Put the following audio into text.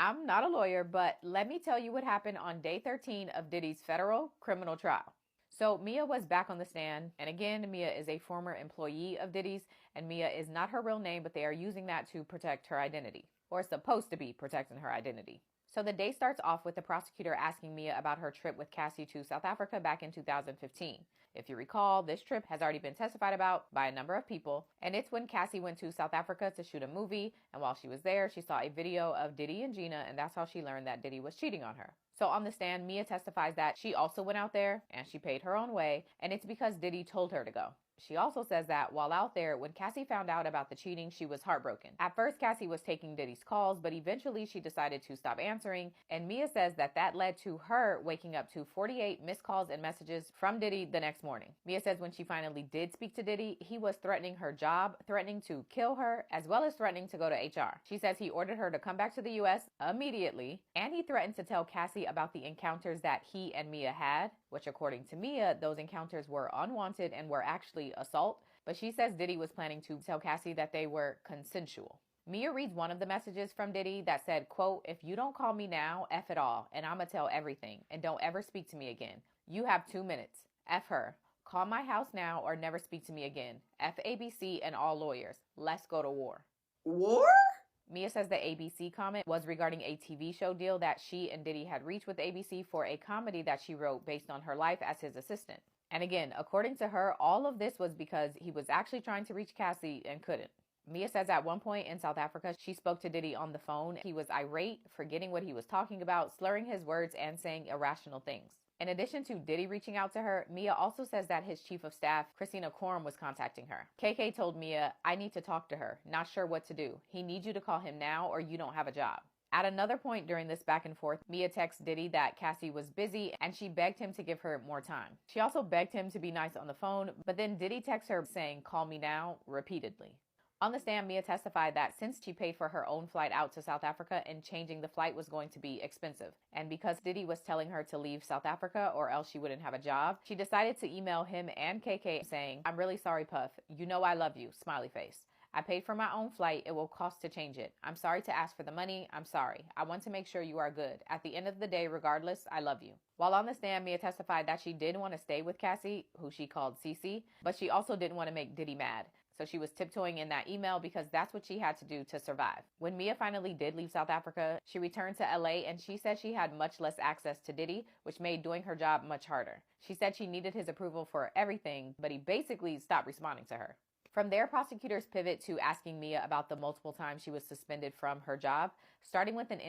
I'm not a lawyer, but let me tell you what happened on day 13 of Diddy's federal criminal trial. So Mia was back on the stand, and again, Mia is a former employee of Diddy's, and Mia is not her real name, but they are using that to protect her identity, or supposed to be protecting her identity. So the day starts off with the prosecutor asking Mia about her trip with Cassie to South Africa back in 2015. If you recall, this trip has already been testified about by a number of people, and it's when Cassie went to South Africa to shoot a movie, and while she was there, she saw a video of Diddy and Gina, and that's how she learned that Diddy was cheating on her. So on the stand, Mia testifies that she also went out there, and she paid her own way, and it's because Diddy told her to go. She also says that while out there, when Cassie found out about the cheating, she was heartbroken. At first, Cassie was taking Diddy's calls, but eventually she decided to stop answering, and Mia says that that led to her waking up to 48 missed calls and messages from Diddy the next morning. Mia says when she finally did speak to Diddy, he was threatening her job, threatening to kill her, as well as threatening to go to HR. She says he ordered her to come back to the U.S. immediately, and he threatened to tell Cassie about the encounters that he and Mia had, which according to Mia, those encounters were unwanted and were actually assault, but she says Diddy was planning to tell Cassie that they were consensual. Mia reads one of the messages from Diddy that said, quote, "If you don't call me now, F it all, and I'ma tell everything, and don't ever speak to me again. You have 2 minutes. F her. Call my house now or never speak to me again. F ABC and all lawyers. Let's go to war." War? Mia says the ABC comment was regarding a TV show deal that she and Diddy had reached with ABC for a comedy that she wrote based on her life as his assistant. And again, according to her, all of this was because he was actually trying to reach Cassie and couldn't. Mia says at one point in South Africa, she spoke to Diddy on the phone. He was irate, forgetting what he was talking about, slurring his words, and saying irrational things. In addition to Diddy reaching out to her, Mia also says that his chief of staff, Christina Coram, was contacting her. KK told Mia, "I need to talk to her. Not sure what to do. He needs you to call him now or you don't have a job." At another point during this back and forth, Mia texts Diddy that Cassie was busy and she begged him to give her more time. She also begged him to be nice on the phone, but then Diddy texts her saying, "Call me now," repeatedly. On the stand, Mia testified that since she paid for her own flight out to South Africa and changing the flight was going to be expensive, and because Diddy was telling her to leave South Africa or else she wouldn't have a job, she decided to email him and KK saying, "I'm really sorry, Puff. You know I love you, smiley face. I paid for my own flight. It will cost to change it. I'm sorry to ask for the money. I'm sorry. I want to make sure you are good. At the end of the day, regardless, I love you." While on the stand, Mia testified that she did want to stay with Cassie, who she called Cece, but she also didn't want to make Diddy mad. So she was tiptoeing in that email because that's what she had to do to survive. When Mia finally did leave South Africa, she returned to LA and she said she had much less access to Diddy, which made doing her job much harder. She said she needed his approval for everything, but he basically stopped responding to her. From there, prosecutors pivot to asking Mia about the multiple times she was suspended from her job, starting with an